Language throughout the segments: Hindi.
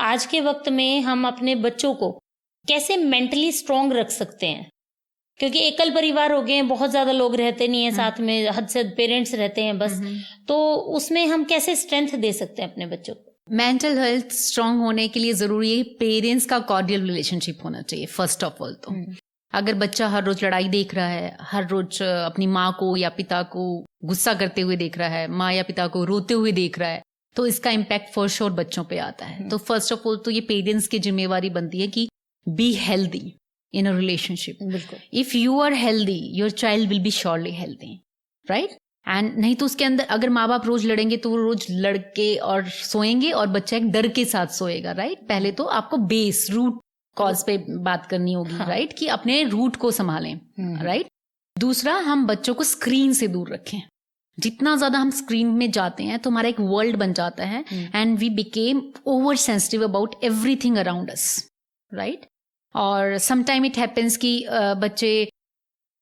आज के वक्त में हम अपने बच्चों को कैसे मेंटली स्ट्रांग रख सकते हैं? क्योंकि एकल परिवार हो गए हैं, बहुत ज्यादा लोग रहते नहीं है साथ में, हद से पेरेंट्स रहते हैं बस, तो उसमें हम कैसे स्ट्रेंथ दे सकते हैं अपने बच्चों को? मेंटल हेल्थ स्ट्रांग होने के लिए जरूरी है पेरेंट्स का कॉर्डियल रिलेशनशिप होना चाहिए फर्स्ट ऑफ ऑल। तो अगर बच्चा हर रोज लड़ाई देख रहा है, हर रोज अपनी माँ को या पिता को गुस्सा करते हुए देख रहा है, माँ या पिता को रोते हुए देख रहा है, तो इसका इम्पैक्ट फॉर श्योर बच्चों पे आता है। तो फर्स्ट ऑफ ऑल तो ये पेरेंट्स की जिम्मेवारी बनती है कि be healthy in a relationship. If you are healthy your child will be surely healthy, right? And नहीं तो उसके अंदर अगर माँ बाप रोज लड़ेंगे तो वो रोज लड़के और सोएंगे और बच्चा एक डर के साथ सोएगा, राइट? पहले तो आपको बेस रूट कॉज पे बात करनी होगी, राइट? कि अपने रूट को संभालें, राइट? दूसरा, हम बच्चों को स्क्रीन से दूर रखें। जितना ज्यादा हम स्क्रीन में जाते हैं तो हमारा एक वर्ल्ड बन जाता है and we became over sensitive about everything around us, right? और समटाइम इट हैपेंस कि बच्चे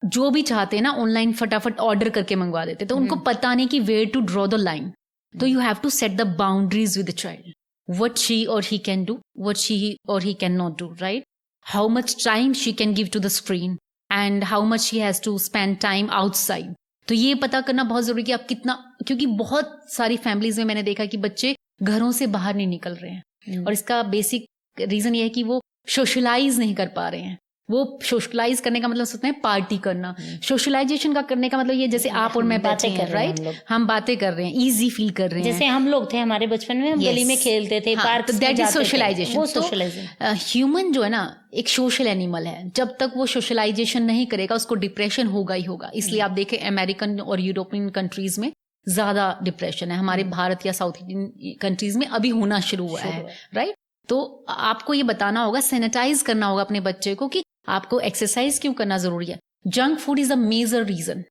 जो भी चाहते हैं ना ऑनलाइन फटाफट ऑर्डर करके मंगवा देते, तो उनको पता नहीं कि where to draw the line. तो you have to set the boundaries with the child, what she or he can do, what she or he cannot do, right? How much time she can give to the screen and how much she has to spend time outside. तो ये पता करना बहुत जरूरी कि आप कितना, क्योंकि बहुत सारी फैमिलीज में मैंने देखा कि बच्चे घरों से बाहर नहीं निकल रहे हैं और इसका बेसिक रीजन ये है कि वो सोशलाइज नहीं कर पा रहे हैं। वो सोशलाइज करने का मतलब सोचते हैं पार्टी करना, सोशलाइजेशन का करने का मतलब ये जैसे आप और मैं बैठे हैं, राइट? हम बातें कर रहे हैं, इजी फील कर रहे हैं। जैसे हम लोग थे हमारे बचपन में, हम गली में खेलते थे, पार्क में जाते थे, सोशलाइजेशन। वो सोशलाइजेशन। ह्यूमन जो है ना एक सोशल एनिमल है, जब तक वो सोशलाइजेशन नहीं करेगा उसको डिप्रेशन होगा ही होगा। इसलिए आप देखें अमेरिकन और यूरोपियन कंट्रीज में ज्यादा डिप्रेशन है, हमारे भारत या साउथ इंडियन कंट्रीज में अभी होना शुरू हुआ है, राइट? तो आपको ये बताना होगा, सैनिटाइज करना होगा अपने बच्चे को कि आपको एक्सरसाइज क्यों करना जरूरी है। Junk food is a major reason.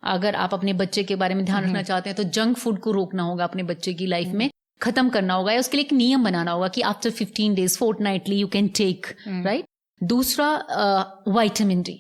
अगर आप अपने बच्चे के बारे में ध्यान रखना चाहते हैं तो जंक फूड को रोकना होगा, अपने बच्चे की लाइफ में खत्म करना होगा, या उसके लिए एक नियम बनाना होगा कि after 15 days fortnightly you can take, right? दूसरा, विटामिन डी।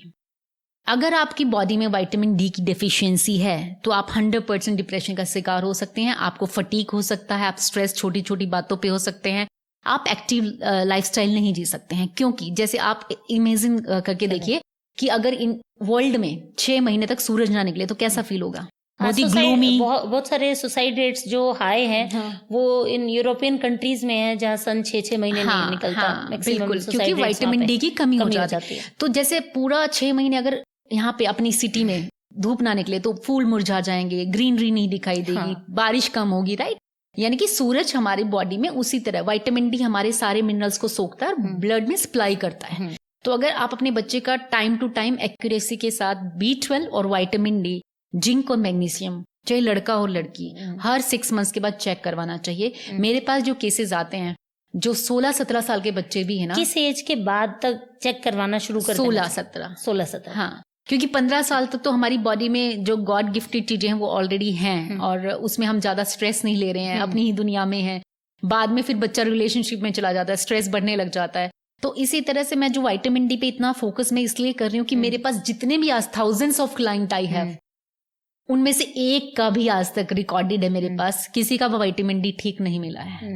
अगर आपकी बॉडी में विटामिन डी की डेफिशिएंसी है तो आप 100% डिप्रेशन का शिकार हो सकते हैं, आपको फटीग हो सकता है, आप स्ट्रेस छोटी छोटी बातों पे हो सकते हैं, आप एक्टिव लाइफस्टाइल नहीं जी सकते हैं। क्योंकि जैसे आप इमेजिन करके देखिए कि अगर इन वर्ल्ड में 6 महीने तक सूरज ना निकले तो कैसा फील होगा? बहुत सारे सुसाइड रेट्स जो हाई हैं वो इन यूरोपियन कंट्रीज में है जहाँ सन 6 महीने नहीं निकलता। बिल्कुल, क्योंकि विटामिन डी की कमी हो जाती है। तो जैसे पूरा 6 महीने अगर यहाँ पे अपनी सिटी में धूप ना निकले तो फूल मुरझा जाएंगे, ग्रीनरी नहीं दिखाई देगी, बारिश कम होगी, राइट? यानी कि सूरज हमारी बॉडी में उसी तरह विटामिन डी हमारे सारे मिनरल्स को सोखता है और ब्लड में सप्लाई करता है। तो अगर आप अपने बच्चे का टाइम टू टाइम एक्यूरेसी के साथ B12 और विटामिन डी, जिंक और मैग्नीशियम, चाहे लड़का हो लड़की, हर 6 मंथ्स के बाद चेक करवाना चाहिए। मेरे पास जो केसेस आते हैं जो 16-17 साल के बच्चे भी है ना। किस एज के बाद तक चेक करवाना शुरू कर? 16-17। हाँ, क्योंकि 15 साल तक तो हमारी बॉडी में जो गॉड गिफ्टेड चीजें हैं वो ऑलरेडी हैं और उसमें हम ज्यादा स्ट्रेस नहीं ले रहे हैं, अपनी ही दुनिया में है। बाद में फिर बच्चा रिलेशनशिप में चला जाता है, स्ट्रेस बढ़ने लग जाता है। तो इसी तरह से मैं जो विटामिन डी पे इतना फोकस मैं इसलिए कर रही हूँ कि मेरे पास जितने भी आज थाउजेंड्स ऑफ क्लाइंट आई है उनमें से एक का भी आज तक रिकॉर्डेड है मेरे पास किसी का विटामिन डी ठीक नहीं मिला है।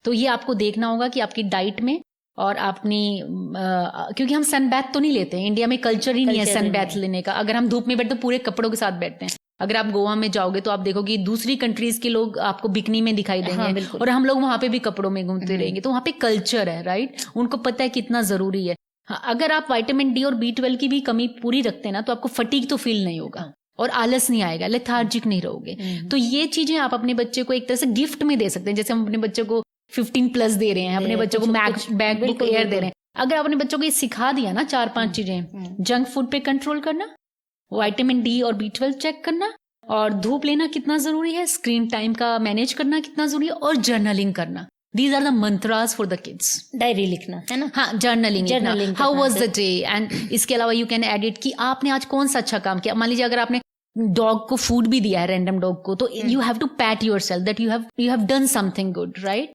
तो ये आपको देखना होगा कि आपकी डाइट में और अपनी क्योंकि हम सन बैथ तो नहीं लेते हैं, इंडिया में कल्चर ही नहीं है सन बैथ लेने का। अगर हम धूप में बैठते तो पूरे कपड़ों के साथ बैठते हैं। अगर आप गोवा में जाओगे तो आप देखोगे दूसरी कंट्रीज के लोग आपको बिकनी में दिखाई देंगे, और हम लोग वहां पे भी कपड़ों में घूमते रहेंगे। तो वहां पे कल्चर है, राइट? उनको पता है कितना जरूरी है। अगर आप विटामिन डी और B12 की भी कमी पूरी रखते हैं ना तो आपको फटीग तो फील नहीं होगा और आलस नहीं आएगा, लेथार्जिक नहीं रहोगे। तो ये चीजें आप अपने बच्चे को एक तरह से गिफ्ट में दे सकते हैं। जैसे हम अपने बच्चे को 15+ दे रहे हैं, अपने बच्चों को मैकबुक एयर दे रहे हैं। अगर आप अपने बच्चों को ये सिखा दिया ना 4-5 चीजें, जंक फूड पे कंट्रोल करना, विटामिन डी और B12 चेक करना, और धूप लेना कितना जरूरी है, स्क्रीन टाइम का मैनेज करना कितना जरूरी है, और जर्नलिंग करना। These are the mantras for the kids. Diary लिखना है ना? हाँ, journaling how was the day, and इसके अलावा यू कैन एडिट कि आपने आज कौन सा अच्छा काम किया। मान लीजिए अगर आपने डॉग को फूड भी दिया है, रैंडम डॉग को, तो you have to pat yourself that you have done something good, right?